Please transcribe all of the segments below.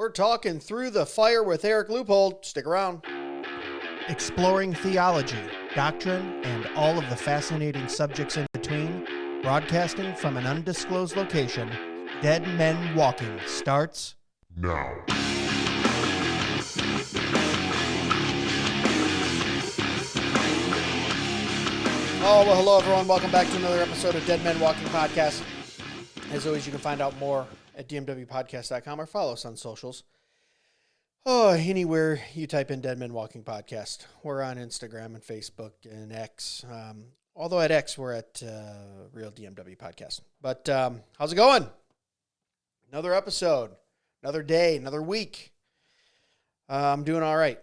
We're talking Through the Fire with Eric Luppold. Stick around. Exploring theology, doctrine, and all of the fascinating subjects in between, broadcasting from an undisclosed location, Dead Men Walking starts now. Oh, well, hello, everyone. Welcome back to another episode of Dead Men Walking Podcast. As always, you can find out more at dmwpodcast.com or follow us on socials. Oh, anywhere you type in Dead Men Walking Podcast. We're on Instagram and Facebook and X. Although at X, we're at Real DMW Podcast. But how's it going? Another episode, another day, another week. I'm doing all right.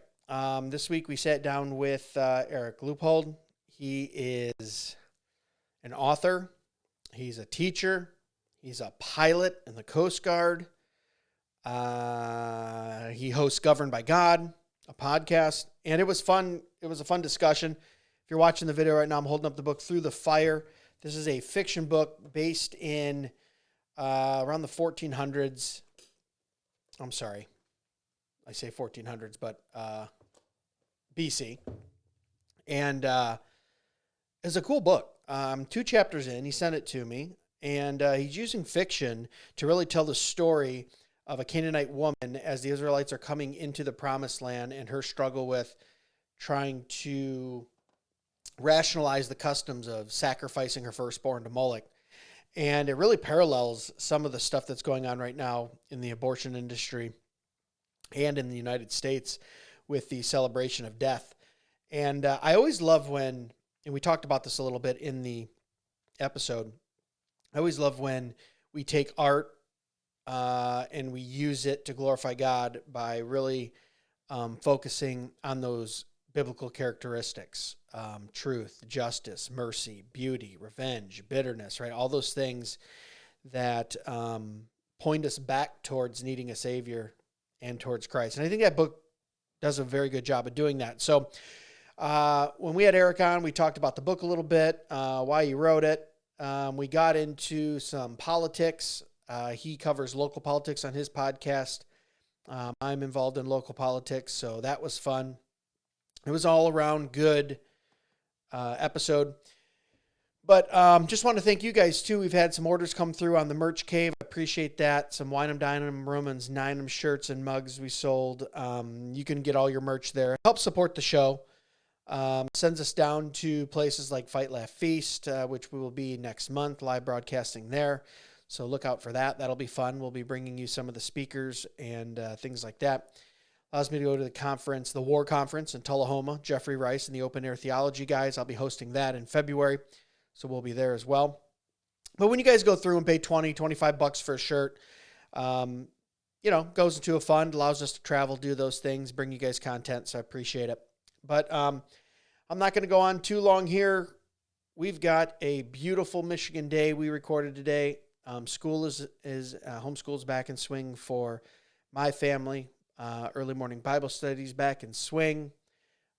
This week we sat down with Eric Luppold. He is an author. He's a teacher. He's a pilot in the Coast Guard. He hosts Governed by God, a podcast, and it was fun. It was a fun discussion. If you're watching the video right now, I'm holding up the book Through the Fire. This is a fiction book based in around the 1400s. I'm sorry. I say 1400s, but BC. And it's a cool book. 2 chapters in, he sent it to me, and he's using fiction to really tell the story of a Canaanite woman as the Israelites are coming into the Promised Land and her struggle with trying to rationalize the customs of sacrificing her firstborn to Moloch. And it really parallels some of the stuff that's going on right now in the abortion industry and in the United States with the celebration of death. And I always love when, and we talked about this a little bit in the episode, I always love when we take art and we use it to glorify God by really focusing on those biblical characteristics, truth, justice, mercy, beauty, revenge, bitterness, right? All those things that point us back towards needing a Savior and towards Christ. And I think that book does a very good job of doing that. So when we had Eric on, we talked about the book a little bit, why he wrote it. We got into some politics. He covers local politics on his podcast. I'm involved in local politics, so that was fun. It was all around good episode. But just want to thank you guys, too. We've had some orders come through on the Merch Cave. I appreciate that. Some Wine 'em, Dine 'em, Romans 9 'em shirts and mugs we sold. You can get all your merch there. Help support the show. Sends us down to places like Fight, Laugh, Feast, which we will be next month, live broadcasting there. So look out for that. That'll be fun. We'll be bringing you some of the speakers and things like that. Allows me to go to the conference, the War Conference in Tullahoma. Jeffrey Rice and the Open Air Theology guys. I'll be hosting that in February, so we'll be there as well. But when you guys go through and pay $20, $25 for a shirt, goes into a fund, allows us to travel, do those things, bring you guys content, so I appreciate it. But I'm not going to go on too long here. We've got a beautiful Michigan day we recorded today. School is homeschool's back in swing for my family. Early morning Bible studies back in swing.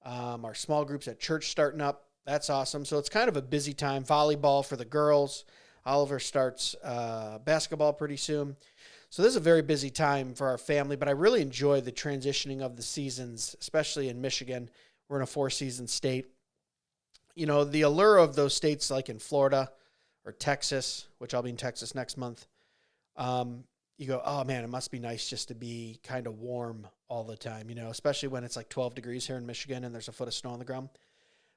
Our small groups at church starting up. That's awesome. So it's kind of a busy time. Volleyball for the girls. Oliver starts basketball pretty soon. So this is a very busy time for our family, but I really enjoy the transitioning of the seasons, especially in Michigan. We're in a 4-season state. You know, the allure of those states like in Florida or Texas, which I'll be in Texas next month, you go, oh man, it must be nice just to be kind of warm all the time, especially when it's like 12 degrees here in Michigan and there's a foot of snow on the ground.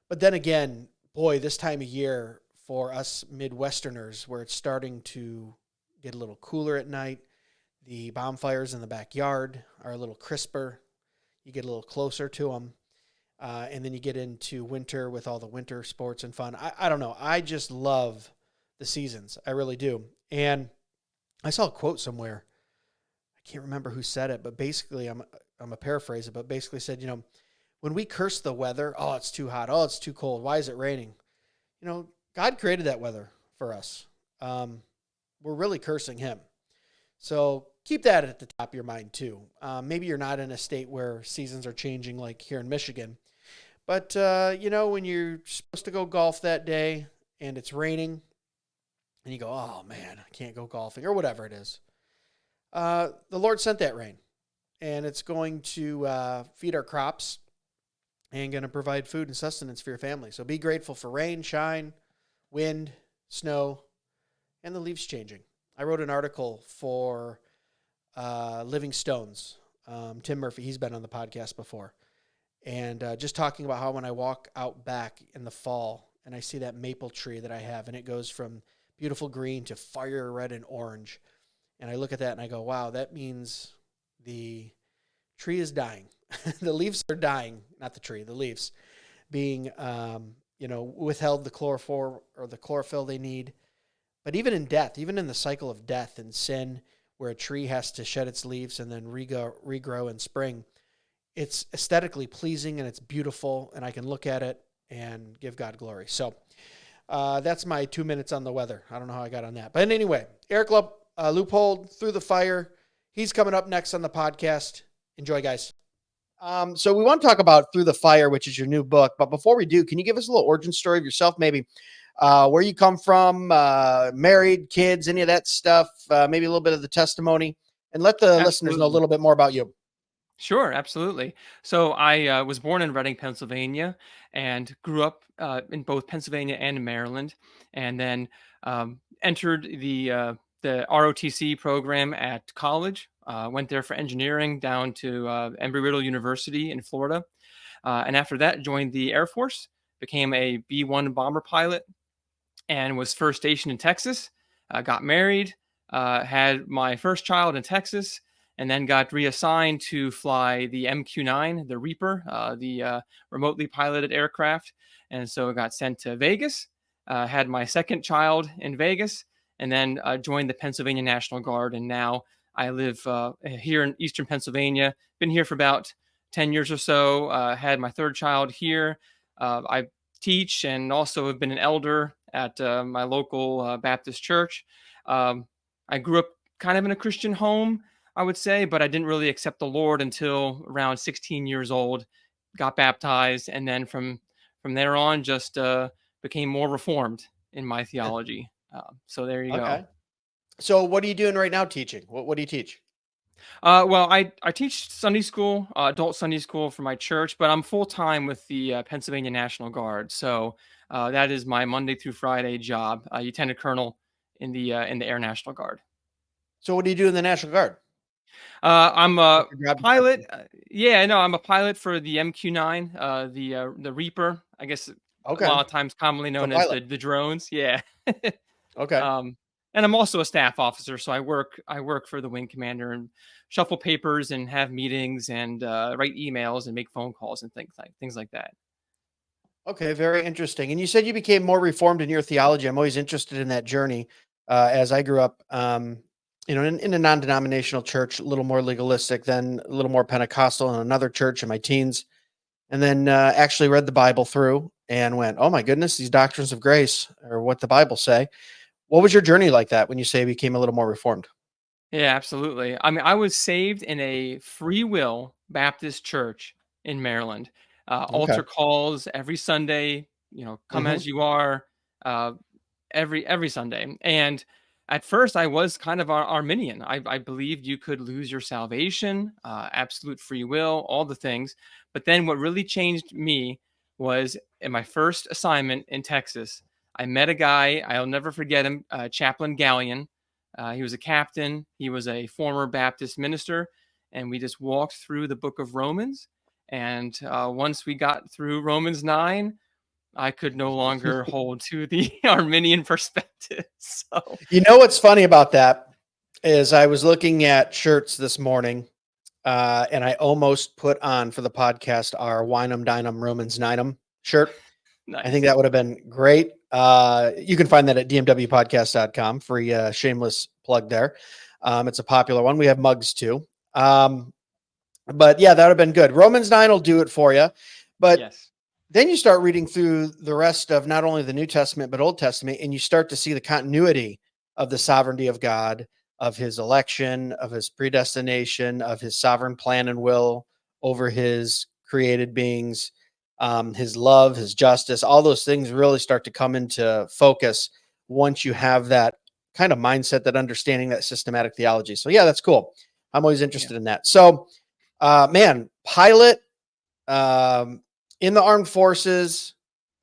But then again, boy, this time of year for us Midwesterners, where it's starting to get a little cooler at night, the bonfires in the backyard are a little crisper. You get a little closer to them. And then you get into winter with all the winter sports and fun. I don't know. I just love the seasons. I really do. And I saw a quote somewhere. I can't remember who said it, but basically, I'm a paraphrase it, but basically said, when we curse the weather, oh, it's too hot. Oh, it's too cold. Why is it raining? God created that weather for us. We're really cursing him. So keep that at the top of your mind too. Maybe you're not in a state where seasons are changing like here in Michigan. But, when you're supposed to go golf that day and it's raining and you go, oh man, I can't go golfing or whatever it is. The Lord sent that rain. and it's going to feed our crops and going to provide food and sustenance for your family. So be grateful for rain, shine, wind, snow, and the leaves changing. I wrote an article for Living Stones. Tim Murphy, he's been on the podcast before. And just talking about how when I walk out back in the fall and I see that maple tree that I have, and it goes from beautiful green to fire red and orange. And I look at that and I go, wow, that means the tree is dying. The leaves are dying, not the tree, the leaves being, withheld the chlorophyll or the chlorophyll they need. But even in death, even in the cycle of death and sin, where a tree has to shed its leaves and then regrow in spring, it's aesthetically pleasing and it's beautiful, and I can look at it and give God glory. So that's my 2 minutes on the weather. I don't know how I got on that. But anyway, Eric Luppold, Through the Fire. He's coming up next on the podcast. Enjoy, guys. So we want to talk about Through the Fire, which is your new book. But before we do, can you give us a little origin story of yourself, maybe where you come from, married, kids, any of that stuff, maybe a little bit of the testimony, and let the listeners know a little bit more about you. Sure, absolutely. So I was born in Reading, Pennsylvania, and grew up in both Pennsylvania and Maryland, and then entered the ROTC program at college. Went there for engineering down to Embry-Riddle University in Florida, and after that joined the Air Force, became a B-1 bomber pilot, and was first stationed in Texas. Got married, had my first child in Texas, and then got reassigned to fly the MQ-9, the Reaper, the remotely piloted aircraft. And so I got sent to Vegas, had my second child in Vegas, and then joined the Pennsylvania National Guard. And now I live here in Eastern Pennsylvania. Been here for about 10 years or so. Had my third child here. I teach and also have been an elder at my local Baptist church. I grew up kind of in a Christian home, I would say, but I didn't really accept the Lord until around 16 years old, got baptized, and then from there on just became more reformed in my theology. So there you go. So what are you doing right now teaching? What do you teach? Well, I teach Sunday school, adult Sunday school for my church, but I'm full time with the Pennsylvania National Guard. So that is my Monday through Friday job. Lieutenant Colonel in the Air National Guard. So what do you do in the National Guard? I'm a pilot. I'm a pilot for the MQ-9, the Reaper. I guess a lot of times commonly known as the drones. Yeah. Okay. And I'm also a staff officer, so I work for the wing commander and shuffle papers and have meetings and write emails and make phone calls and things like that. Okay, very interesting. And you said you became more reformed in your theology. I'm always interested in that journey. As I grew up, in a non-denominational church, a little more legalistic, then a little more Pentecostal in another church in my teens, and then actually read the Bible through and went, "Oh my goodness, these doctrines of grace are what the Bible say." What was your journey like that when you say you became a little more reformed? Yeah, absolutely. I mean, I was saved in a Free Will Baptist church in Maryland. Okay. Altar calls every Sunday. Come Hmm. as you are. Uh, every Sunday. And at first, I was kind of Arminian. I believed you could lose your salvation, absolute free will, all the things. But then what really changed me was in my first assignment in Texas. I met a guy, I'll never forget him, Chaplain Gallion. He was a captain. He was a former Baptist minister. And we just walked through the book of Romans. And once we got through Romans 9, I could no longer hold to the Arminian perspective. So You know what's funny about that is I was looking at shirts this morning, and I almost put on for the podcast our Wine 'em, Dine 'em, Romans 9 'em shirt. I think nice. that would have been great. You can find that at dmwpodcast.com. Free shameless plug there. It's a popular one. We have mugs too. But yeah, that would have been good. Romans 9 will do it for you. But Yes. then you start reading through the rest of not only the New Testament, but Old Testament, and you start to see the continuity of the sovereignty of God, of his election, of his predestination, of his sovereign plan and will over his created beings, his love, his justice. All those things really start to come into focus once you have that kind of mindset, that understanding, that systematic theology. So yeah, that's cool. I'm always Yeah. interested in that. So Man, pilot, um, in the armed forces,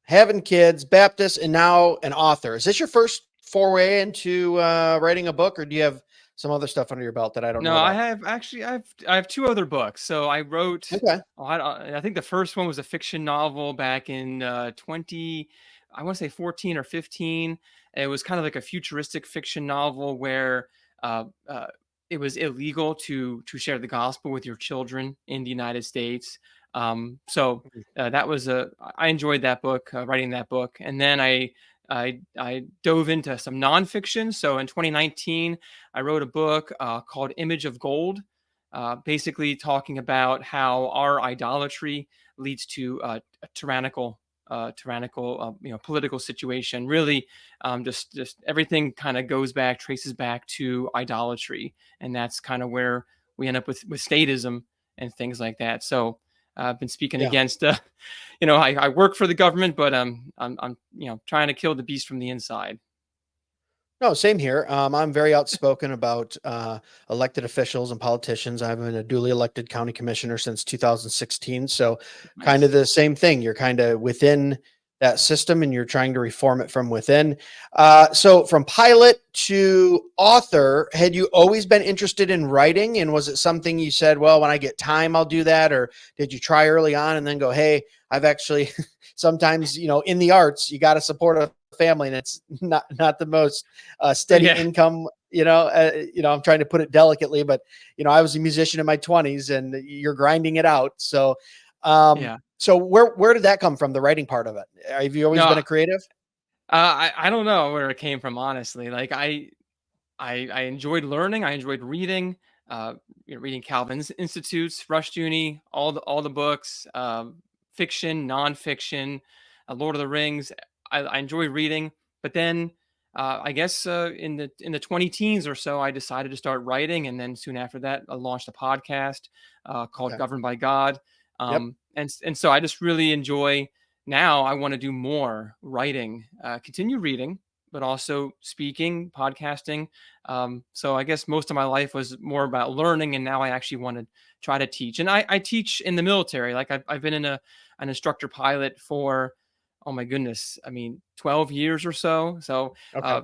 having kids, Baptist, and now an author. Is this your first foray into writing a book, or do you have some other stuff under your belt that I don't No, know I about? have actually I have two other books. So I wrote, Okay. oh, I think the first one was a fiction novel back in 20, I want to say 14 or 15. It was kind of like a futuristic fiction novel where uh, uh, it was illegal to share the gospel with your children in the United States. So that was a I enjoyed that book, writing that book, and then I dove into some nonfiction. So in 2019. I wrote a book called Image of Gold, basically talking about how our idolatry leads to a tyrannical, political situation. Really, just everything kind of goes back, traces back to idolatry, and that's kind of where we end up with statism and things like that. So I've been speaking Yeah. against, I work for the government, but I'm trying to kill the beast from the inside. No, same here. I'm very outspoken about elected officials and politicians. I've been a duly elected county commissioner since 2016. So, kind of Nice. the same thing. You're kind of within that system and you're trying to reform it from within. So, from pilot to author, had you always been interested in writing? And was it something you said, well, when I get time, I'll do that? Or did you try early on and then go, hey, I've actually sometimes, in the arts, you got to support a family and it's not the most steady Yeah, income. I'm trying to put it delicately, but I was a musician in my 20s, and you're grinding it out. So, yeah. where did that come from? The writing part of it. Have you always No, been a creative? I don't know where it came from, honestly. Like I enjoyed learning. I enjoyed reading. Uh, reading Calvin's Institutes, Rushdoony, all the books, fiction, nonfiction, Lord of the Rings. I enjoy reading, but then I guess in the 20 teens or so, I decided to start writing, and then soon after that, I launched a podcast called Okay. Governed by God. Yep. And so I just really enjoy. Now I want to do more writing, continue reading, but also speaking, podcasting. So I guess most of my life was more about learning, and now I actually want to try to teach. And I teach in the military. Like I've been an instructor pilot for, oh my goodness, I mean 12 years or so. So Okay. uh,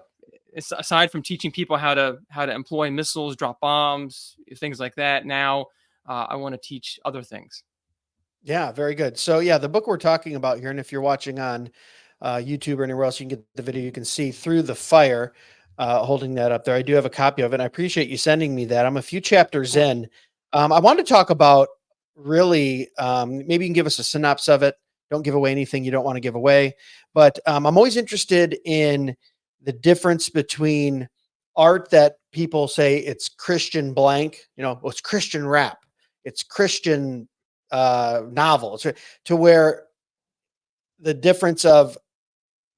aside from teaching people how to employ missiles, drop bombs, things like that, now I want to teach other things. Yeah, very good. So yeah, the book we're talking about here, and if you're watching on YouTube or anywhere else, you can get the video. You can see Through the Fire, holding that up there. I do have a copy of it, and I appreciate you sending me that. I'm a few chapters Yeah. in. I want to talk about really, maybe you can give us a synopsis of it. Don't give away anything you don't want to give away. But I'm always interested in the difference between art that people say it's Christian blank, well, it's Christian rap, it's Christian novels, to where the difference of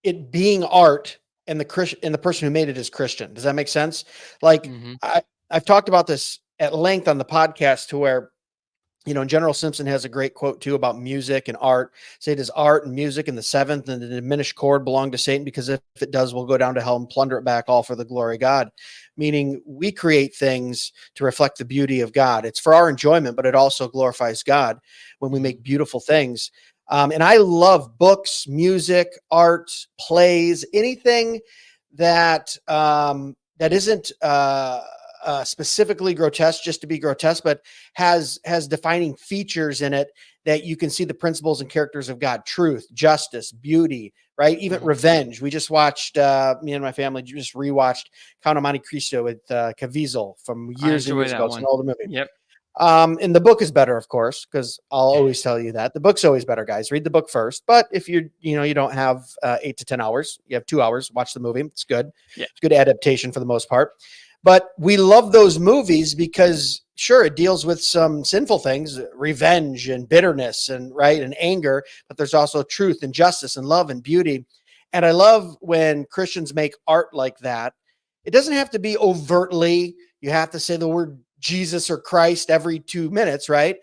it being art and the Christian and the person who made it is Christian. Does that make sense? Like Hmm. I've talked about this at length on the podcast to where General Simpson has a great quote too about music and art. Say, does art and music in the seventh and the diminished chord belong to Satan? Because if it does, we'll go down to hell and plunder it back, all for the glory of God. Meaning, we create things to reflect the beauty of God. It's for our enjoyment, but it also glorifies God when we make beautiful things. And I love books, music, art, plays, anything that isn't specifically grotesque just to be grotesque, but has defining features in it that you can see the principles and characters of God: truth, justice, beauty, right? Even Hmm. revenge. We just watched, me and my family just rewatched Count of Monte Cristo with Caviezel from I years and enjoy years ago. that It's an one. older movie. Yep. And the book is better, of course, because I'll always tell you that the book's always better, guys. Read the book first. But if you don't have 8 to 10 hours, you have 2 hours. Watch the movie. It's good. Yeah. It's good adaptation for the most part. But we love those movies because, sure, it deals with some sinful things, revenge and bitterness and right and anger. But there's also truth and justice and love and beauty. And I love when Christians make art like that. It doesn't have to be overtly. You have to say the word Jesus or Christ every 2 minutes, right?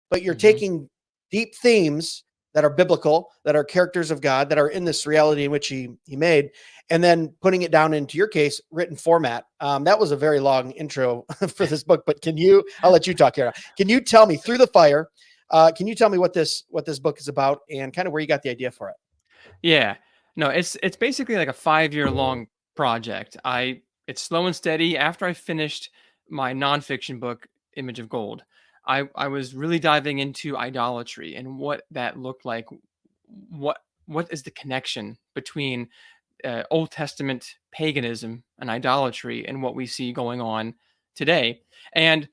But you're Hmm. taking deep themes that are biblical, that are characters of God, that are in this reality in which he made, and then putting it down into your case, written format. That was a very long intro for this book, but I'll let you talk here. Can you tell me Through the Fire? Can you tell me what this book is about and kind of where you got the idea for it? Yeah. No, it's basically like a 5-year long project. It's slow and steady. After I finished my nonfiction book, Image of Gold, I was really diving into idolatry and what that looked like. What what is the connection between Old Testament paganism and idolatry and what we see going on today? And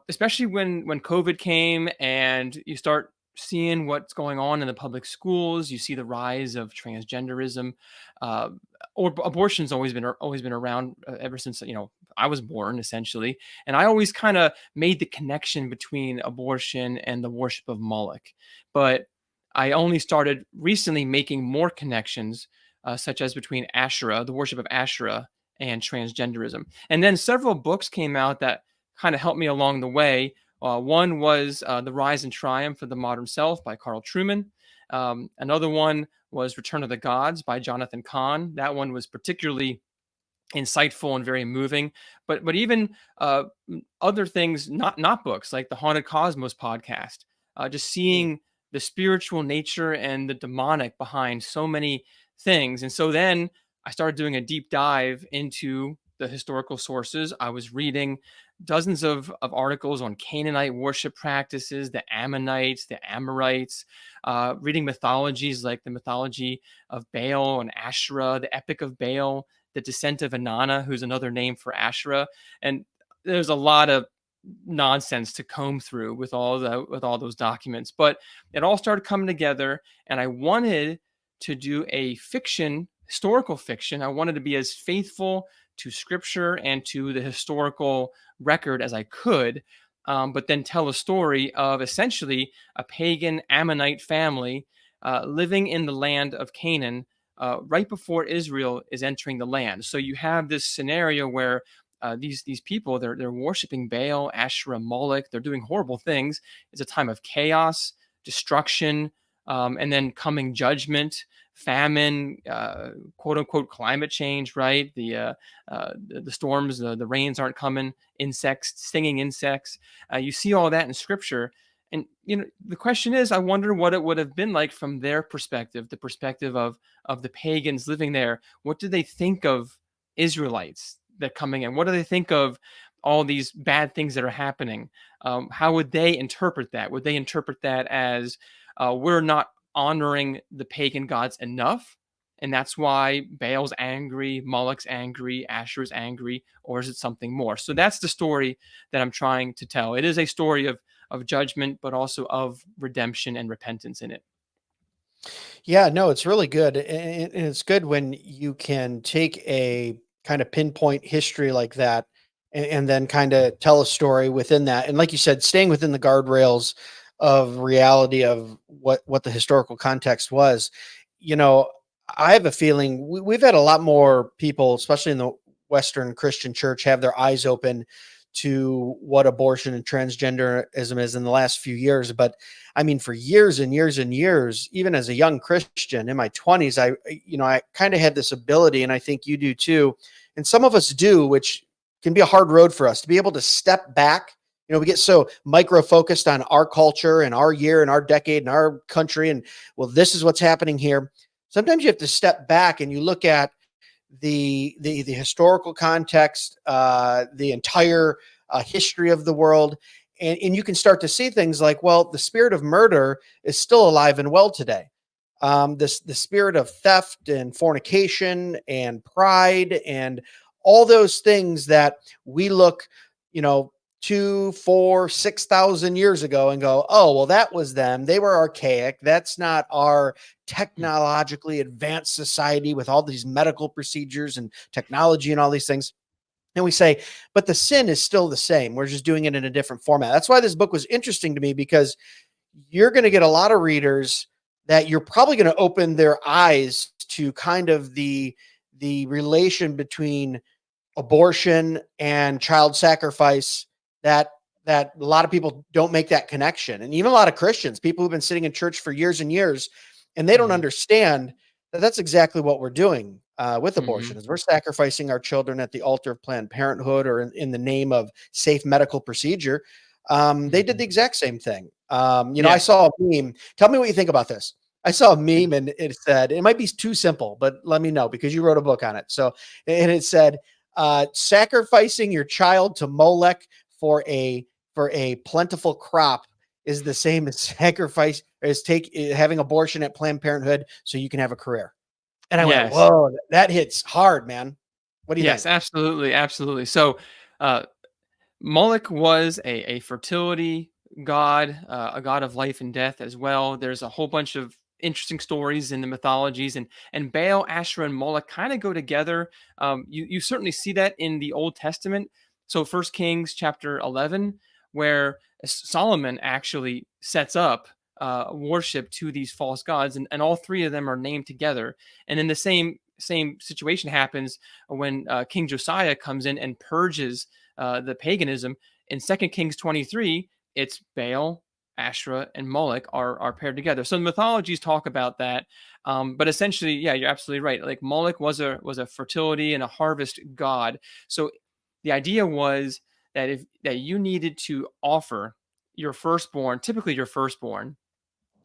especially when COVID came and you start seeing what's going on in the public schools, you see the rise of transgenderism, uh, or abortion's always been around ever since I was born, essentially. And I always kind of made the connection between abortion and the worship of Moloch, but I only started recently making more connections, such as between Asherah, the worship of Asherah, and transgenderism. And then several books came out that kind of helped me along the way. One was The Rise and Triumph of the Modern Self by Carl Trueman. Another one was Return of the Gods by Jonathan Cahn. That one was particularly insightful and very moving. But even other things, not books, like the Haunted Cosmos podcast, just Mm. seeing the spiritual nature and the demonic behind so many things. And so then I started doing a deep dive into the historical sources. I was reading dozens of articles on Canaanite worship practices, the Ammonites, the Amorites, reading mythologies like the mythology of Baal and Asherah, the Epic of Baal, the Descent of Inanna, who's another name for Asherah. And there's a lot of nonsense to comb through with all those documents, but it all started coming together, and I wanted to do a historical fiction. I wanted to be as faithful to scripture and to the historical record as I could, but then tell a story of essentially a pagan Ammonite family living in the land of Canaan right before Israel is entering the land. So you have this scenario where these people, they're worshiping Baal, Asherah, Moloch. They're doing horrible things. It's a time of chaos, destruction, and then coming judgment, famine, quote unquote climate change. Right, the storms, the rains aren't coming. Insects, stinging insects. You see all that in Scripture. And the question is, I wonder what it would have been like from their perspective, the perspective of the pagans living there. What did they think of Israelites that coming in? What do they think of all these bad things that are happening? How would they interpret that? Would they interpret that as we're not honoring the pagan gods enough, and that's why Baal's angry, Moloch's angry, Asher's angry, or is it something more? So that's the story that I'm trying to tell. It is a story of judgment, but also of redemption and repentance in it. Yeah, no, it's really good. And it's good when you can take a kind of pinpoint history like that and then kind of tell a story within that. And like you said, staying within the guardrails of reality of what the historical context was. You know, I have a feeling we've had a lot more people, especially in the Western Christian church, have their eyes open to what abortion and transgenderism is in the last few years. But I mean, for years and years and years, even as a young Christian in my 20s, I kind of had this ability, and I think you do too. And some of us do, which can be a hard road for us to be able to step back. We get so micro focused on our culture and our year and our decade and our country. And well, this is what's happening here. Sometimes you have to step back and you look at the historical context, the entire history of the world, and you can start to see things like, well, the spirit of murder is still alive and well today. The spirit of theft and fornication and pride and all those things that we look, you know, 2, 4, 6,000 years ago and go, oh, well, that was them. They were archaic. That's not our Hmm. technologically advanced society with all these medical procedures and technology and all these things. And we say, but the sin is still the same. We're just doing it in a different format. That's why this book was interesting to me, because you're going to get a lot of readers that you're probably going to open their eyes to kind of the relation between abortion and child sacrifice that that a lot of people don't make that connection. And even a lot of Christians, people who've been sitting in church for years and years, and they don't Mhm. understand that that's exactly what we're doing with abortion Mhm. is we're sacrificing our children at the altar of Planned Parenthood or in the name of safe medical procedure. They did Mhm. the exact same thing. I Yes. saw a meme. Tell me what you think about this. I saw a meme and it said, it might be too simple, but let me know because you wrote a book on it. So, and it said, sacrificing your child to Molech for a plentiful crop is the same as sacrifice as having abortion at Planned Parenthood so you can have a career. And I went, Yes. whoa, that hits hard, man. What do you think? Yes, absolutely, absolutely. So, uh, Moloch was a fertility god, a god of life and death as well. There's a whole bunch of interesting stories in the mythologies, and Baal, Asherah, and Moloch kind of go together. You certainly see that in the Old Testament. So, First Kings chapter 11, where Solomon actually sets up worship to these false gods, and all three of them are named together. And then the same situation happens when King Josiah comes in and purges the paganism. In 2 Kings 23, it's Baal, Asherah, and Moloch are paired together. So the mythologies talk about that. But essentially, yeah, you're absolutely right. Like Moloch was a fertility and a harvest god. So the idea was that you needed to offer your firstborn, typically your firstborn,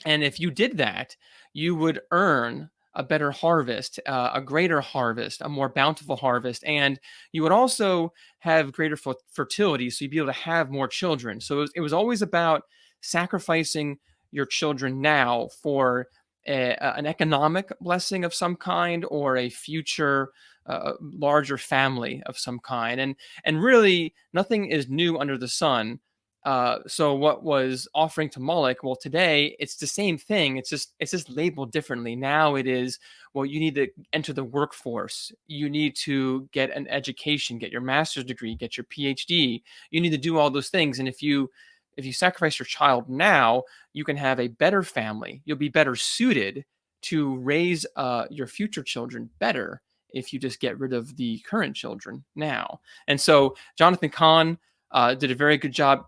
and if you did that, you would earn a better harvest, a greater harvest, a more bountiful harvest. And you would also have greater fertility. So you'd be able to have more children. So it was always about sacrificing your children now for an economic blessing of some kind or a future larger family of some kind. And really, nothing is new under the sun. So what was offering to Moloch? Well, today it's the same thing. It's just labeled differently. Now it is, well, you need to enter the workforce. You need to get an education, get your master's degree, get your PhD. You need to do all those things. And if you sacrifice your child now, you can have a better family. You'll be better suited to raise your future children better if you just get rid of the current children now. And so Jonathan Kahn did a very good job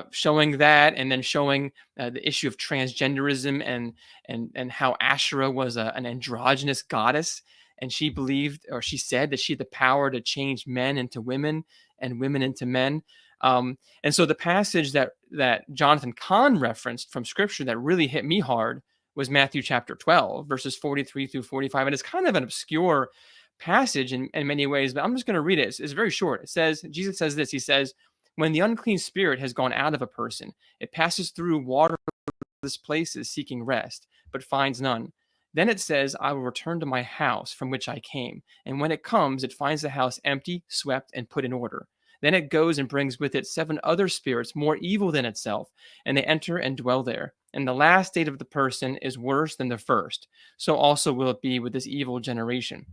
showing that, and then showing the issue of transgenderism and how Asherah was an androgynous goddess, and she believed, or she said, that she had the power to change men into women and women into men. And so the passage that Jonathan Kahn referenced from Scripture that really hit me hard was Matthew chapter 12, verses 43 through 45, and it's kind of an obscure passage in many ways, but I'm just going to read it. It's very short. It says, Jesus says this. He says, when the unclean spirit has gone out of a person, it passes through waterless places seeking rest, but finds none. Then it says, I will return to my house from which I came. And when it comes, it finds the house empty, swept, and put in order. Then it goes and brings with it 7 other spirits more evil than itself, and they enter and dwell there. And the last state of the person is worse than the first. So also will it be with this evil generation.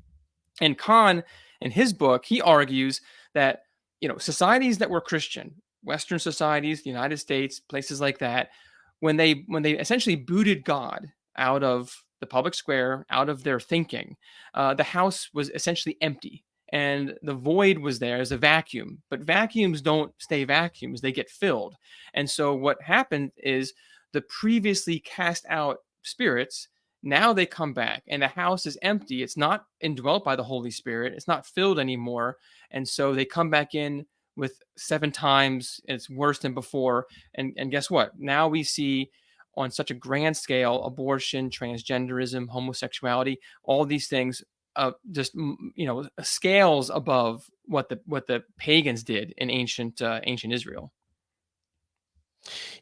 And Kahn, in his book, he argues that societies that were Christian, Western societies, the United States, places like that, when they essentially booted God out of the public square, out of their thinking, the house was essentially empty, and the void was there as a vacuum. But vacuums don't stay vacuums; they get filled. And so what happened is the previously cast out spirits, now they come back and the house is empty. It's not indwelt by the Holy Spirit. It's not filled anymore. And so they come back in with 7 times. It's worse than before. And guess what? Now we see on such a grand scale abortion, transgenderism, homosexuality, all these things just scales above what the pagans did in ancient Israel.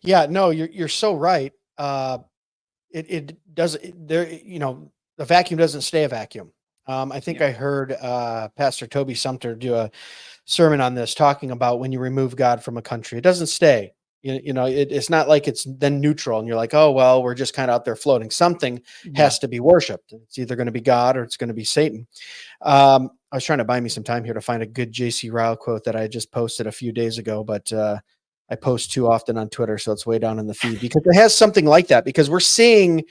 Yeah, no, you're so right. It does there. The vacuum doesn't stay a vacuum. I think Yeah. I heard Pastor Toby Sumter do a sermon on this, talking about when you remove God from a country, it doesn't stay. It's not like it's then neutral, and you're like, oh well, we're just kind of out there floating. Something Yeah. has to be worshipped. It's either going to be God or it's going to be Satan. I was trying to buy me some time here to find a good JC Ryle quote that I just posted a few days ago, but I post too often on Twitter, so it's way down in the feed because it has something like that. Because we're seeing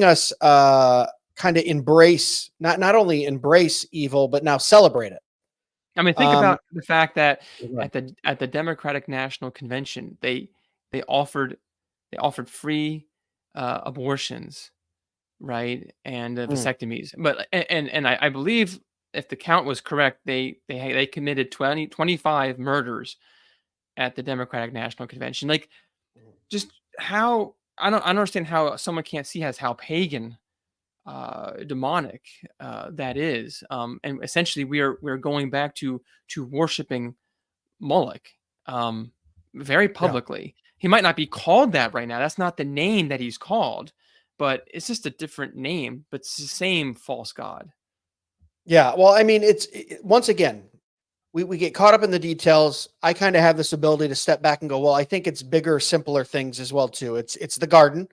us kind of embrace not only embrace evil, but now celebrate it. I mean, think Um, about the fact that Right. at the Democratic National Convention, they offered they offered free abortions, right, and mm, vasectomies. But and I believe if the count was correct, they committed 25 murders at the Democratic National Convention. Like, just how I don't understand how someone can't see as how pagan, demonic, that is. And essentially, we're going back to worshiping Moloch, um, very yeah. publicly. He might not be called that right now. That's not the name that he's called, but it's just a different name, but it's the same false god. Yeah. Well, I mean, once again, we get caught up in the details. I kind of have this ability to step back and go, well, I think it's bigger, simpler things as well too. It's the garden.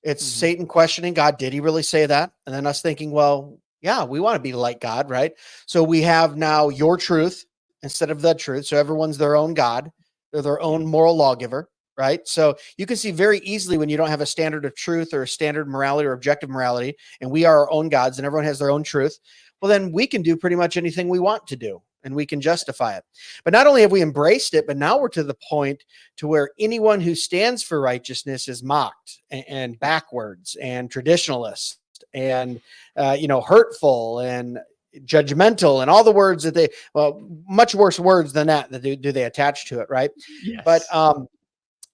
It's Mhm. Satan questioning God. Did he really say that? And then us thinking, well, yeah, we want to be like God, right? So we have now your truth instead of the truth. So everyone's their own God. They're their Yeah. own moral lawgiver, right? So you can see very easily when you don't have a standard of truth or a standard morality or objective morality, and we are our own gods and everyone has their own truth, well, then we can do pretty much anything we want to do and we can justify it. But not only have we embraced it, but now we're to the point to where anyone who stands for righteousness is mocked and backwards and traditionalist and hurtful and judgmental and all the words that they, well, much worse words than that do they attach to it, right? but Yes. um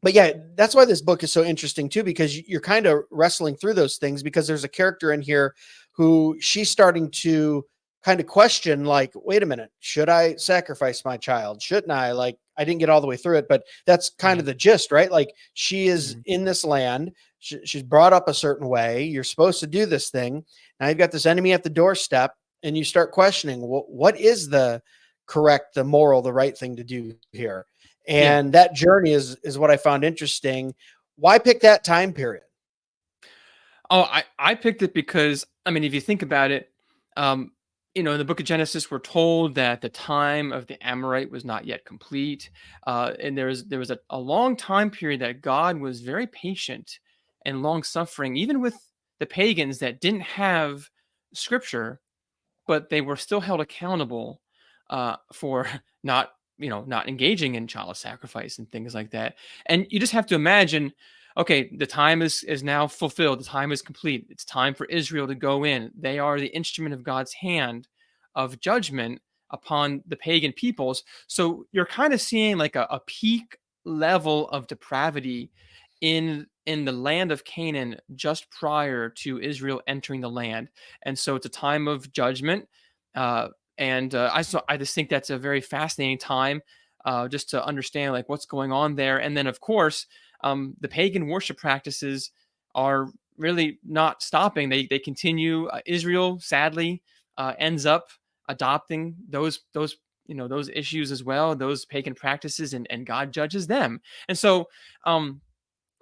but yeah, that's why this book is so interesting too, because you're kind of wrestling through those things, because there's a character in here who she's starting to kind of question, like, wait a minute, should I sacrifice my child? Shouldn't I? Like, I didn't get all the way through it, but that's kind Yeah. of the gist, right? Like, she is Mhm. in this land. She's brought up a certain way. You're supposed to do this thing. Now you've got this enemy at the doorstep, and you start questioning, what is the correct, the moral, the right thing to do here? Yeah. And that journey is what I found interesting. Why pick that time period? Oh, I picked it because, I mean, if you think about it, um, in the book of Genesis, we're told that the time of the Amorite was not yet complete, and there was a long time period that God was very patient and long suffering, even with the pagans that didn't have Scripture, but they were still held accountable, for not engaging in child sacrifice and things like that. And you just have to imagine, okay, the time is now fulfilled. The time is complete. It's time for Israel to go in. They are the instrument of God's hand of judgment upon the pagan peoples. So you're kind of seeing like a peak level of depravity in the land of Canaan just prior to Israel entering the land. And so it's a time of judgment. Uh, and I just think that's a very fascinating time, just to understand like what's going on there. And then of course, the pagan worship practices are really not stopping. They continue. Israel sadly ends up adopting those issues as well, those pagan practices, and God judges them. And so,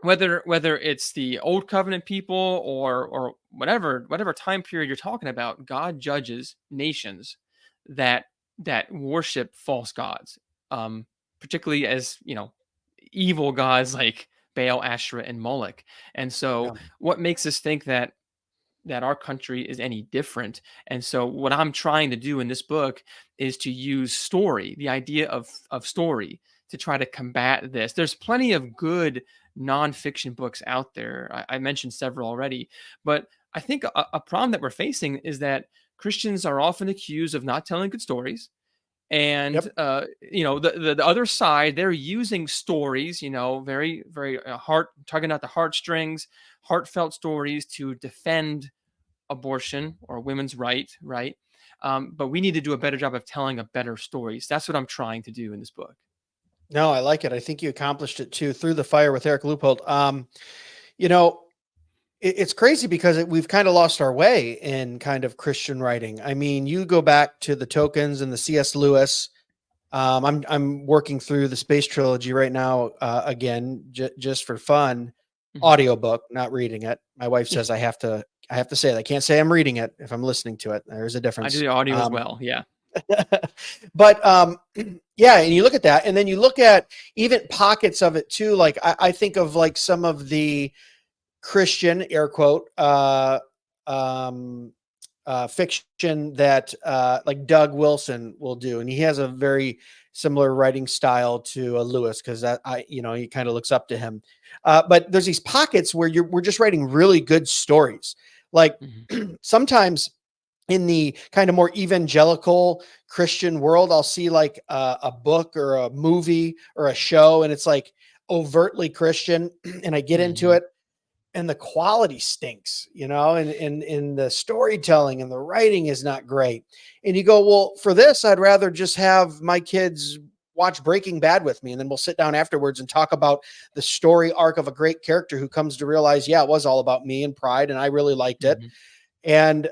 whether it's the old covenant people or whatever time period you're talking about, God judges nations that worship false gods, particularly as evil gods like Baal, Asherah, and Moloch. And Yeah. so, what makes us think that our country is any different? And so, what I'm trying to do in this book is to use story, the idea of story, to try to combat this. There's plenty of good nonfiction books out there. I mentioned several already, but I think a problem that we're facing is that Christians are often accused of not telling good stories. And Yep. the other side, they're using stories, very very heart tugging at the heartstrings, heartfelt stories to defend abortion or women's right. But we need to do a better job of telling a better stories. That's what I'm trying to do in this book. No, I like it. I think you accomplished it too. Through the Fire with Eric Luppold. You know, it's crazy because we've kind of lost our way in kind of Christian writing. I mean, you go back to the Tokens and the C.S. Lewis. I'm working through the Space Trilogy right now, again, just for fun. Mhm. Audiobook, not reading it. My wife says I have to say it. I can't say I'm reading it if I'm listening to it. There's a I do difference. the audio as well. Yeah. But yeah, and you look at that, and then you look at even pockets of it too. Like I think of like some of the Christian air quote um, fiction that like Doug Wilson will do, and he has a very similar writing style to Lewis because he kind of looks up to him. But there's these pockets where we're just writing really good stories. Like Mhm. sometimes in the kind of more evangelical Christian world, I'll see like a book or a movie or a show, and it's like overtly Christian, and I get into Mhm. it, and the quality stinks, and the storytelling and the writing is not great. And you go, well, for this, I'd rather just have my kids watch Breaking Bad with me, and then we'll sit down afterwards and talk about the story arc of a great character who comes to realize, yeah, it was all about me and pride, and I really liked it. Mhm. And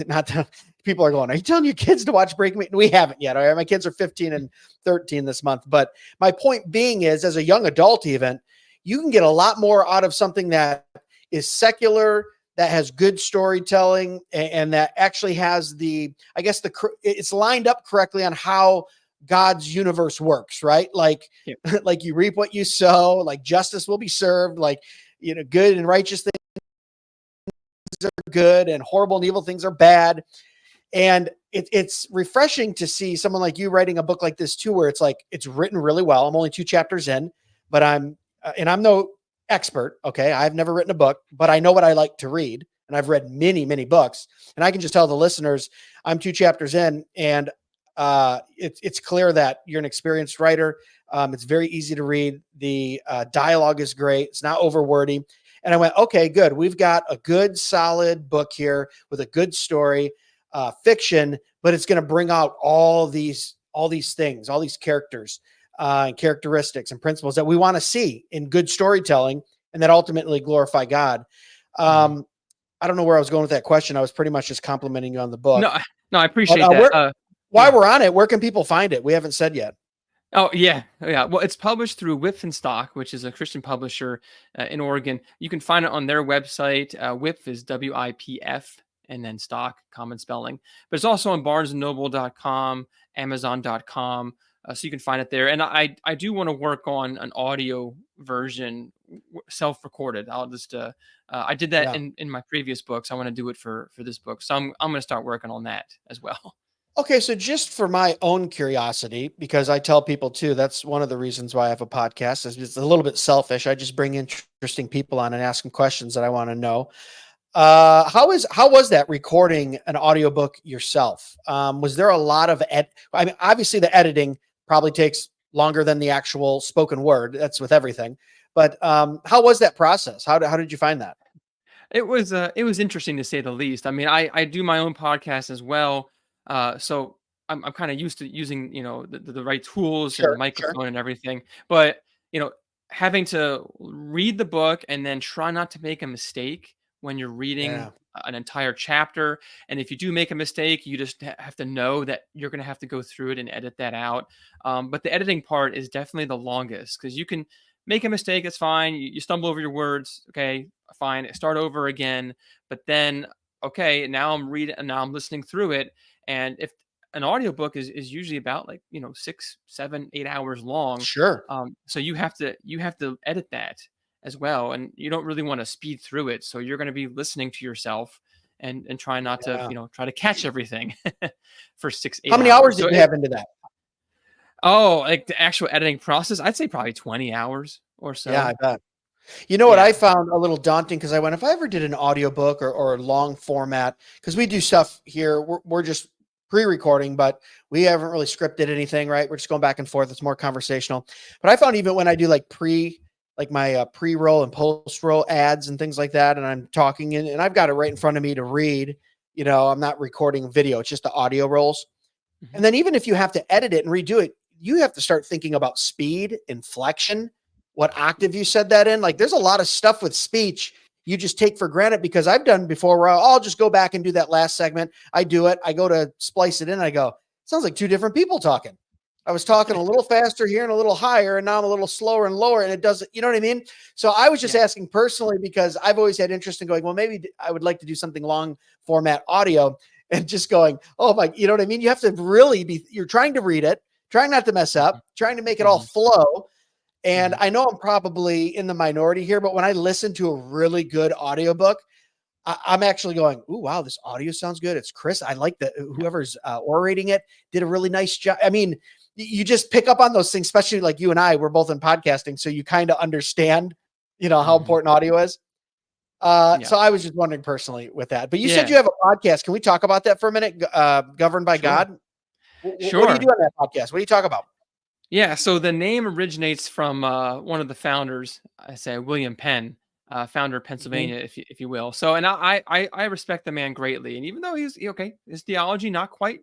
not to, people are going, are you telling your kids to watch Breaking Bad? We haven't yet. All right, my kids are 15 and 13 this month. But my point being is, as a young adult, even you can get a lot more out of something that is secular, that has good storytelling, and that actually has it's lined up correctly on how God's universe works, right? Like, Yep. like you reap what you sow, like justice will be served, like, good and righteous things are good and horrible and evil things are bad. And it's refreshing to see someone like you writing a book like this too, where it's like, it's written really well. I'm only 2 chapters in, but I'm no expert. Okay. I've never written a book, but I know what I like to read. And I've read many, many books, and I can just tell the listeners I'm 2 chapters in, and it's clear that you're an experienced writer. It's very easy to read. The dialogue is great. It's not over wordy. And I went, okay, good. We've got a good, solid book here with a good story, fiction, but it's going to bring out all these things, all these characters, and characteristics and principles that we want to see in good storytelling, and that ultimately glorify God. Mhm. Um, I don't know where I was going with that question. I was pretty much just complimenting you on the No, book. I But appreciate that. while Yeah. we're on it, where can people find it? We haven't said yet. Oh, yeah. Oh, yeah. Well, it's published through Whip and Stock, which is a Christian publisher in Oregon. You can find it on their website. Whip is WIPF, and then Stock, common spelling. But it's also on barnesandnoble.com, amazon.com. So you can find it there. And I do want to work on an audio version, self-recorded. I did that Yeah. in my previous books. I want to do it for this book. So I'm going to start working on that as well. Okay, so just for my own curiosity, because I tell people too, that's one of the reasons why I have a podcast. Is it's a little bit selfish. I just bring interesting people on and ask them questions that I want to know. How was that recording an audiobook yourself? Was there a lot of I mean, obviously the editing probably takes longer than the actual spoken word. That's with everything. But how was that process? How did you find that? It was interesting to say the least. I mean, I do my own podcast as well, so I'm kind of used to using the right tools and the Sure, sure. microphone and everything. But you know, having to read the book and then try not to make a mistake when you're reading Yeah, an entire chapter. And if you do make a mistake, you just have to know that you're going to have to go through it and edit that out. But the editing part is definitely the longest because you can make a mistake. It's fine. You stumble over your words. Okay, fine. Start over again. But then, okay, now I'm reading and now I'm listening through it. And if an audiobook is usually about like 6 7 8 hours long, sure. so you have to edit that as well, and you don't really want to speed through it, so you're going to be listening to yourself and try not to Yeah. try to catch everything for 6 How 8 many hours hours. did So you have into that? like the actual editing process, I'd say probably 20 hours or Yeah, I so. bet. You know what I Yeah. found a little daunting, because I went, if I ever did an audiobook or a long format, because we do stuff here, we're just pre-recording, but we haven't really scripted anything, right? We're just going back and forth. It's more conversational. But I found even when I do like my pre-roll and post-roll ads and things like that, and I'm talking and I've got it right in front of me to read, I'm not recording video, it's just the audio rolls. Mhm. And then even if you have to edit it and redo it, you have to start thinking about speed, inflection, what octave you said that in. Like there's a lot of stuff with speech you just take for granted, because I've done before where I'll just go back and do that last segment. I do it. I go to splice it in. I go, sounds like two different people talking. I was talking a little faster here and a little higher, and now I'm a little slower and lower, and it doesn't, you know what I mean? So I was just Yeah. asking personally, because I've always had interest in going, well, maybe I would like to do something long format audio, and just going, oh my, you know what I mean? You have to really you're trying to read it, trying not to mess Mhm. up, trying to make it all Mhm. flow. And Mhm. I know I'm probably in the minority here, but when I listen to a really good audiobook, I'm actually going, ooh, wow, this audio sounds good. It's Chris. I like that. Yeah. Whoever's orating it did a really nice job. I mean, you just pick up on those things, especially like you and I, we're both in podcasting. So you kind of understand, how Mhm. important audio is. Yeah. So I was just wondering personally with that, but you said Yeah. you have a podcast. Can we talk about that for a minute? Governed by Sure. God. What do you do Sure. on that podcast? What do you talk about? Yeah, so the name originates from one of the founders, I say William Penn, founder of Mhm. Pennsylvania, if you will. So, and I respect the man greatly, and even though he's okay, his theology not quite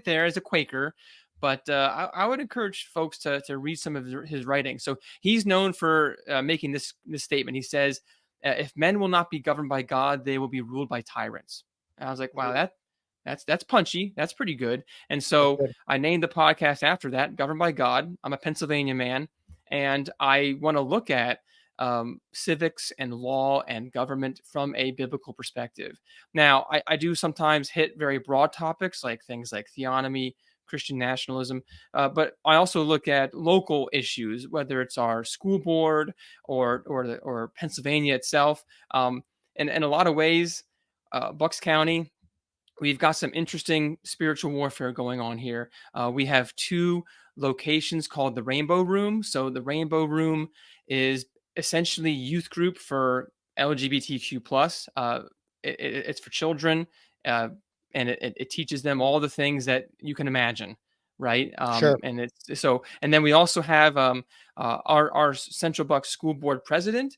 there as a Quaker, but I would encourage folks to read some of his writing. So he's known for making this statement. He says, "If men will not be governed by God, they will be ruled by tyrants." And I was like, wow, Ooh, that's punchy. That's pretty good. And that's so good. I named the podcast after that, Governed by God. I'm a Pennsylvania man, and I want to look at civics and law and government from a biblical perspective. Now, I do sometimes hit very broad topics like things like theonomy, Christian nationalism, but I also look at local issues, whether it's our school board or Pennsylvania itself. And in a lot of ways, Bucks County, we've got some interesting spiritual warfare going on here. We have two locations called the Rainbow Room. So the Rainbow Room is essentially youth group for LGBTQ plus. It's for children, uh, and it teaches them all the things that you can imagine, right? Sure. And it's so. And then we also have our Central Bucks School Board president.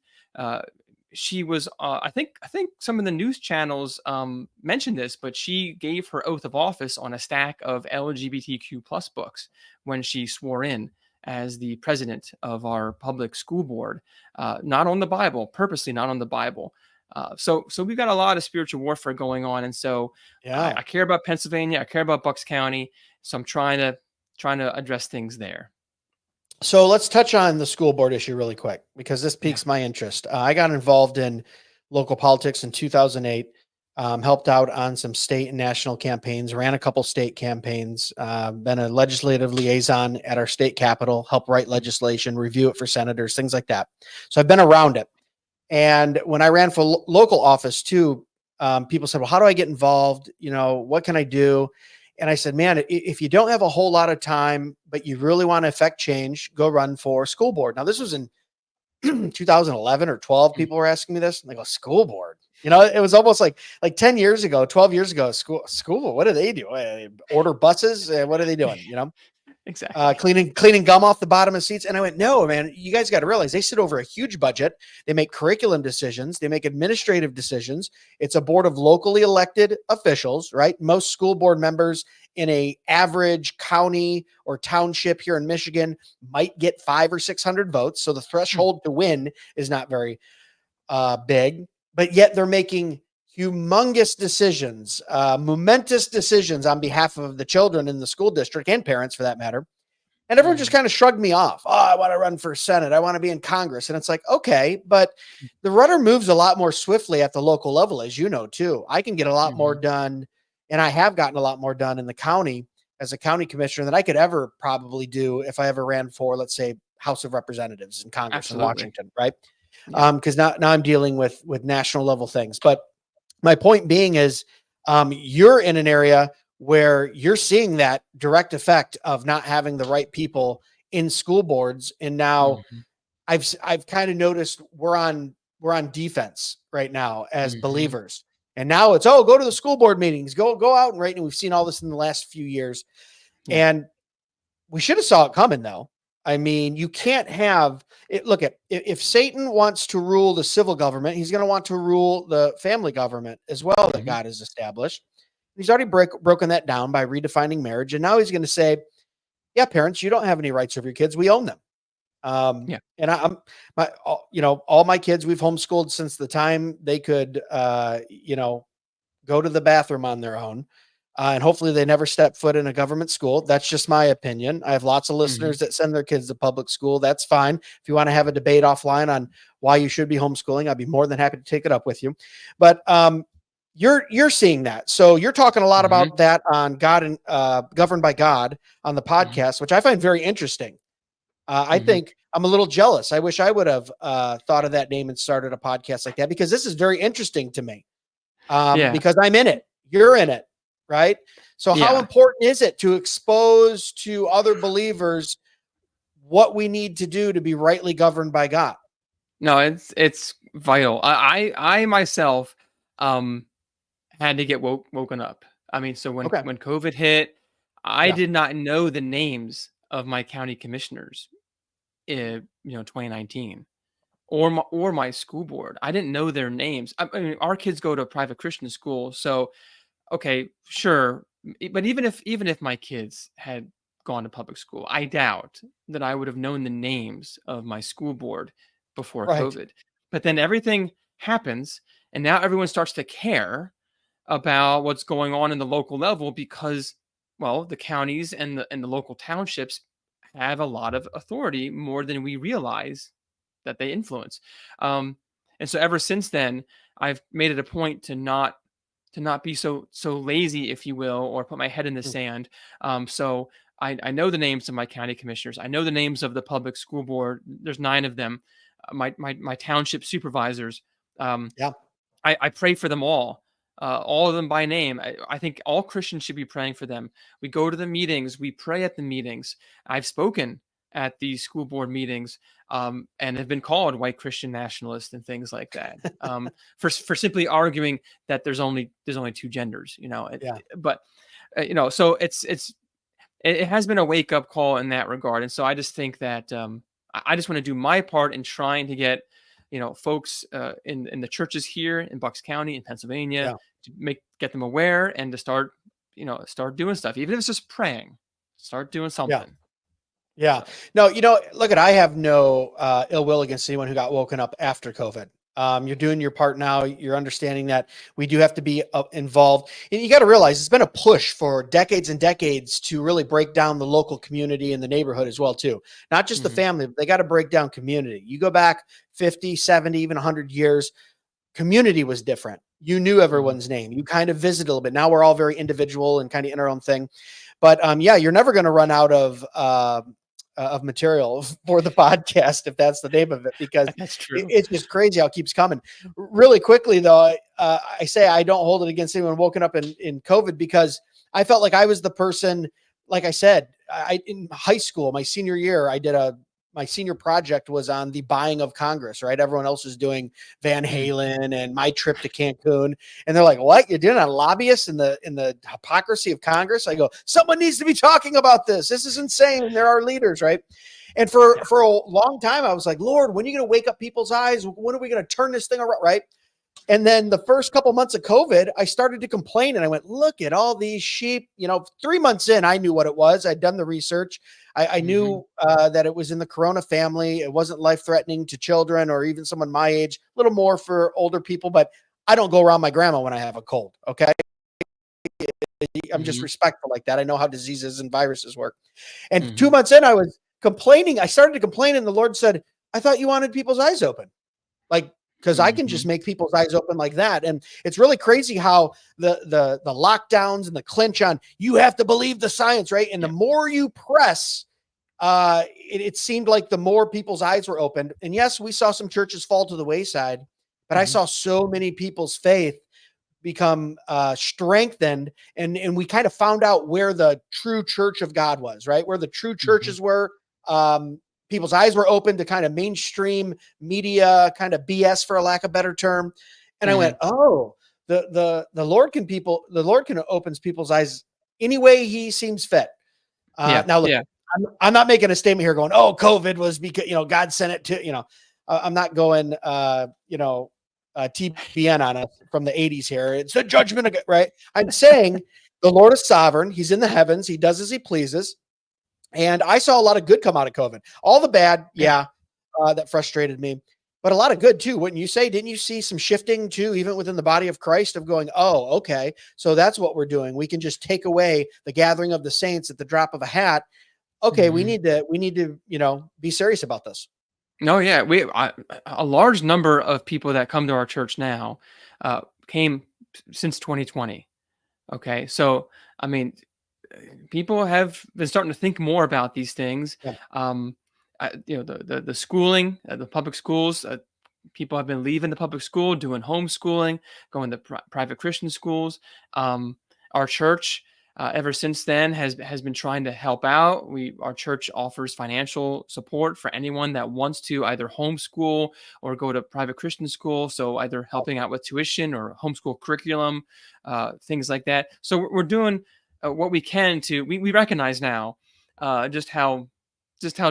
She was I think some of the news channels mentioned this, but she gave her oath of office on a stack of LGBTQ plus books when she swore in as the president of our public school board, not on the Bible, purposely not on the Bible. So we've got a lot of spiritual warfare going on, and so I, Yeah. I care about Pennsylvania, I care about Bucks County, so I'm trying to address things there. So let's touch on the school board issue really quick because this Yeah. piques my interest. I got involved in local politics in 2008, helped out on some state and national campaigns, ran a couple state campaigns, been a legislative liaison at our state capitol, help write legislation, review it for senators, things like that. So I've been around it. And when I ran for local office too, people said, well, how do I get involved? What can I do? And I said, man, if you don't have a whole lot of time, but you really want to affect change, go run for school board. Now, this was in 2011 or 12. Mm. People were asking me this. And I go, school board. It was almost like 10 years ago, 12 years ago, school. What do they do? Order buses? What are they doing? Exactly. Cleaning gum off the bottom of seats. And I went, no, man, you guys got to realize they sit over a huge budget. They make curriculum decisions. They make administrative decisions. It's a board of locally elected officials, right? Most school board members in a average county or township here in Michigan might get 500 or 600 votes. So the Mm. threshold to win is not very big, but yet they're making humongous decisions, momentous decisions on behalf of the children in the school district and parents for that matter. And everyone just Mhm. kind of shrugged me off. Oh, I want to run for Senate. I want to be in Congress. And it's like, okay, but the rudder moves a lot more swiftly at the local level, as you know, too. I can get a lot more Mhm. done, and I have gotten a lot more done in the county as a county commissioner than I could ever probably do if I ever ran for, let's say, House of Representatives in Congress in Absolutely. Washington, right? Yeah. Because now I'm dealing with national level things. But my point being is, you're in an area where you're seeing that direct effect of not having the right people in school boards, and now Mhm. I've kind of noticed we're on defense right now as Mhm. believers. And now it's, oh, go to the school board meetings, go out and write. And we've seen all this in the last few years. Yeah. And we should have saw it coming though. I mean, you can't have it. Look at if Satan wants to rule the civil government, he's going to want to rule the family government as well that Mhm. God has established. He's already broken that down by redefining marriage, and now he's going to say, "Yeah, parents, you don't have any rights over your kids. We own them." Yeah. And I'm all my kids we've homeschooled since the time they could, go to the bathroom on their own. And hopefully they never step foot in a government school. That's just my opinion. I have lots of Mhm. listeners that send their kids to public school. That's fine. If you want to have a debate offline on why you should be homeschooling, I'd be more than happy to take it up with you. But you're seeing that. So you're talking a lot Mhm. about that on God and Governed by God on the Mhm. podcast, which I find very interesting. I Mhm. think I'm a little jealous. I wish I would have thought of that name and started a podcast like that because this is very interesting to me. Yeah. because I'm in it. You're in it, right? So how Yeah. important is it to expose to other believers what we need to do to be rightly governed by God? No, it's vital. I myself um had to get woken up. I mean, so Okay. when COVID hit, I Yeah. did not know the names of my county commissioners in 2019 or my school board. I didn't know their names. I mean, our kids go to a private Christian school, so okay, sure. But even if my kids had gone to public school, I doubt that I would have known the names of my school board before Right. COVID. But then everything happens, and now everyone starts to care about what's going on in the local level because, well, the counties and the local townships have a lot of authority more than we realize that they influence. Um, and so ever since then, I've made it a point to not be so lazy, if you will, or put my head in the Mm. sand. So I know the names of my county commissioners. I know the names of the public school board. There's 9 of them. My township supervisors. Um, Yeah. I pray for them all of them by name. I think all Christians should be praying for them. We go to the meetings, we pray at the meetings. I've spoken at the school board meetings and have been called white Christian nationalist and things like that for simply arguing that there's only two genders, Yeah. But so it has been a wake up call in that regard, and so I just think that I just want to do my part in trying to get folks in the churches here in Bucks County in Pennsylvania Yeah. to get them aware and to start doing stuff, even if it's just praying. Start doing Yeah. something. Yeah. So. No, look I have no ill will against anyone who got woken up after COVID. You're doing your part now. You're understanding that we do have to be involved. And you got to realize it's been a push for decades and decades to really break down the local community and the neighborhood as well, too. Not just the Mhm, family, but they got to break down community. You go back 50, 70, even 100 years, community was different. You knew mhm. everyone's name. You kind of visited a little bit. Now we're all very individual and kind of in our own thing. But yeah, you're never going to run out of material for the podcast if that's the name of it, because That's true. it's just crazy how it keeps coming. Really quickly though, I say I don't hold it against anyone woken up in COVID, because I felt like I was the person. Like I said, I in high school, my senior year, my senior project was on the buying of Congress, right? Everyone else is doing Van Mm. Halen and my trip to Cancun. And they're like, what? You're doing a lobbyist in the hypocrisy of Congress? I go, someone needs to be talking about this. This is insane. There are leaders, right? And for Yeah. for a long time, I was like, Lord, when are you going to wake up people's eyes? When are we going to turn this thing around, right? And then the first couple months of COVID, I started to complain and I went, look at all these sheep. 3 months in, I knew what it was. I'd done the research. I Mhm. knew that it was in the Corona family. It wasn't life threatening to children or even someone my age, a little more for older people, but I don't go around my grandma when I have a cold. Okay. I'm just Mhm. respectful like that. I know how diseases and viruses work. And two Mhm. months in, I was complaining. I started to complain, and the Lord said, I thought you wanted people's eyes open. Like, because I can just Mhm. make people's eyes open like that. And it's really crazy how the lockdowns and the clinch on, you have to believe the science, right? And the Yeah. more you press, it seemed like the more people's eyes were opened. And yes, we saw some churches fall to the wayside, but I Mhm. saw so many people's faith become strengthened, and we kind of found out where the true church of God was, right? Where the true Mhm. churches were. People's eyes were open to kind of mainstream media, kind of BS, for a lack of better term. And I went, Mhm. oh, the Lord can opens people's eyes any way He seems fit. Yeah. Now, look, Yeah. I'm not making a statement here going, oh, COVID was because, God sent it to, I'm not going, TBN on us from the 80s here. It's the judgment of God, right? I'm saying the Lord is sovereign. He's in the heavens. He does as he pleases. And I saw a lot of good come out of COVID. All the bad, Yeah. yeah, that frustrated me, but a lot of good too. Wouldn't you say? Didn't you see some shifting too, even within the body of Christ, of going, oh, okay, so that's what we're doing. We can just take away the gathering of the saints at the drop of a hat. Okay, we Mhm. need to be serious about this. No, yeah, a large number of people that come to our church now came since 2020. Okay, so I mean, people have been starting to think more about these things. Yeah. Um, the schooling, the public schools. people have been leaving the public school, doing homeschooling, going to private Christian schools. Our church, ever since then, has been trying to help out. Our church offers financial support for anyone that wants to either homeschool or go to private Christian school. So either helping out with tuition or homeschool curriculum, things like that. So we're doing what we can to. We recognize now just how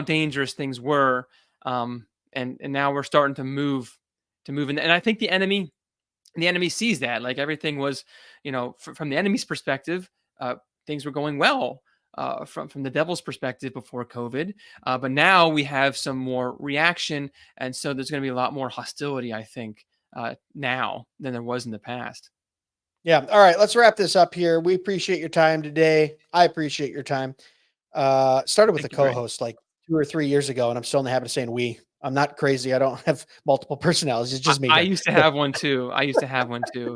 dangerous things were, and now we're starting to move in. And I think the enemy sees that, like, everything was, from the enemy's perspective, things were going well, from the devil's perspective before COVID, but now we have some more reaction, and so there's going to be a lot more hostility, I think, now than there was in the past. Yeah. All right. Let's wrap this up here. We appreciate your time today. I appreciate your time. Started with a Thank you, Greg. co-host like 2 or 3 years ago, and I'm still in the habit of saying we. I'm not crazy. I don't have multiple personalities. It's just me I here. used to have one too.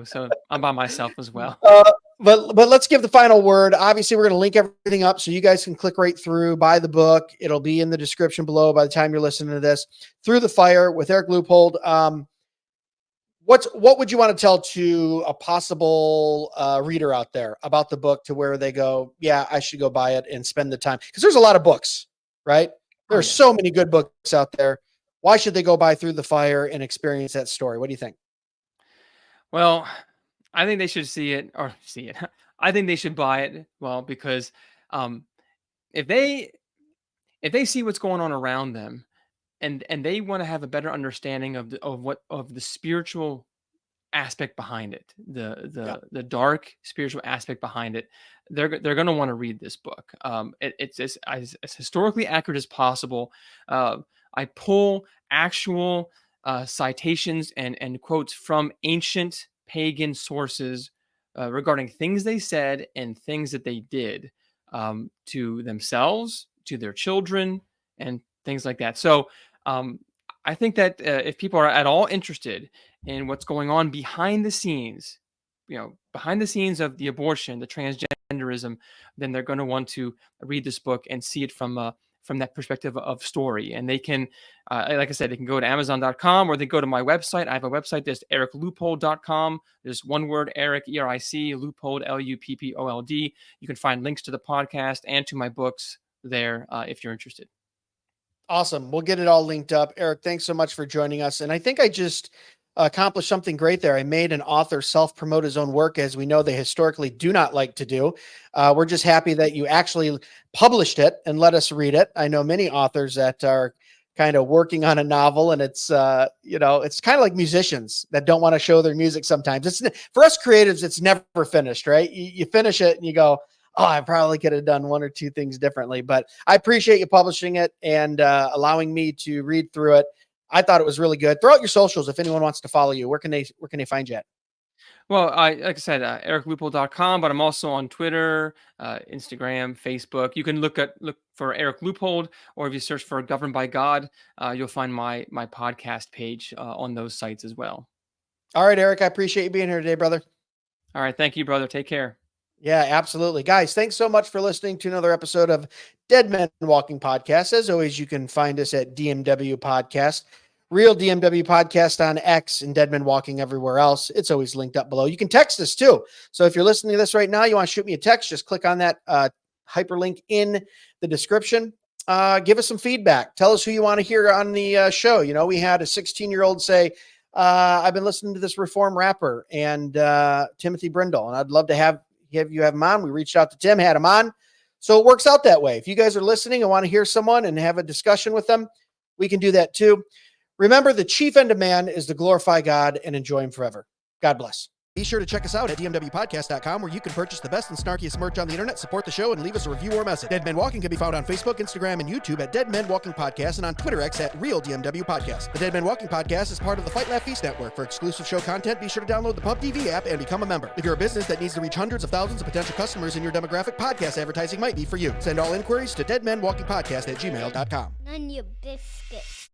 So I'm by myself as well. But let's give the final word. Obviously, we're going to link everything up so you guys can click right through, buy the book. It'll be in the description below by the time you're listening to this. Through the Fire with Eric Luppold. What would you want to tell to a possible reader out there about the book, to where they go, yeah, I should go buy it and spend the time? Because there's a lot of books, right? There are so many good books out there. Why should they go buy Through the Fire and experience that story? What do you think? Well, I think they should see it. I think they should buy it. Well, because if they see what's going on around them, and they want to have a better understanding of the spiritual aspect behind it, the dark spiritual aspect behind it, they're going to want to read this book. It's as historically accurate as possible. I pull actual citations and quotes from ancient pagan sources regarding things they said and things that they did to themselves, to their children, and things like that. So I think that if people are at all interested in what's going on behind the scenes, behind the scenes of the abortion, the transgenderism, then they're going to want to read this book and see it from that perspective of story. And they can, like I said, they can go to Amazon.com, or they go to my website. I have a website that's ericluppold.com. There's one word, Eric, E-R-I-C, Luppold, L-U-P-P-O-L-D. You can find links to the podcast and to my books there if you're interested. Awesome. We'll get it all linked up. Eric, thanks so much for joining us. And I think I just accomplished something great there. I made an author self-promote his own work, as we know they historically do not like to do. We're just happy that you actually published it and let us read it. I know many authors that are kind of working on a novel, and it's, it's kind of like musicians that don't want to show their music sometimes. It's, for us creatives, it's never finished, right? You finish it and you go, oh, I probably could have done one or two things differently, but I appreciate you publishing it and allowing me to read through it. I thought it was really good. Throw out your socials if anyone wants to follow you. Where can they find you at? Well, like I said, ericluppold.com, but I'm also on Twitter, Instagram, Facebook. You can look for Eric Luppold, or if you search for Governed by God, you'll find my podcast page on those sites as well. All right, Eric, I appreciate you being here today, brother. All right. Thank you, brother. Take care. Yeah, absolutely. Guys, thanks so much for listening to another episode of Dead Men Walking Podcast. As always, you can find us at DMW Podcast, Real DMW Podcast on X, and Dead Men Walking everywhere else. It's always linked up below. You can text us too. So if you're listening to this right now, you want to shoot me a text, just click on that hyperlink in the description. Give us some feedback. Tell us who you want to hear on the show. We had a 16-year-old say, I've been listening to this Reform rapper and Timothy Brindle, and I'd love to have you have him on. We reached out to Tim, had him on. So it works out that way. If you guys are listening and want to hear someone and have a discussion with them, we can do that too. Remember, the chief end of man is to glorify God and enjoy him forever. God bless. Be sure to check us out at dmwpodcast.com, where you can purchase the best and snarkiest merch on the internet, support the show, and leave us a review or message. Dead Men Walking can be found on Facebook, Instagram, and YouTube at Dead Men Walking Podcast, and on Twitter X at Real DMW Podcast. The Dead Men Walking Podcast is part of the Fight Laugh Feast Network. For exclusive show content, be sure to download the Pub TV app and become a member. If you're a business that needs to reach hundreds of thousands of potential customers in your demographic, podcast advertising might be for you. Send all inquiries to deadmenwalkingpodcast@gmail.com. None your biscuits.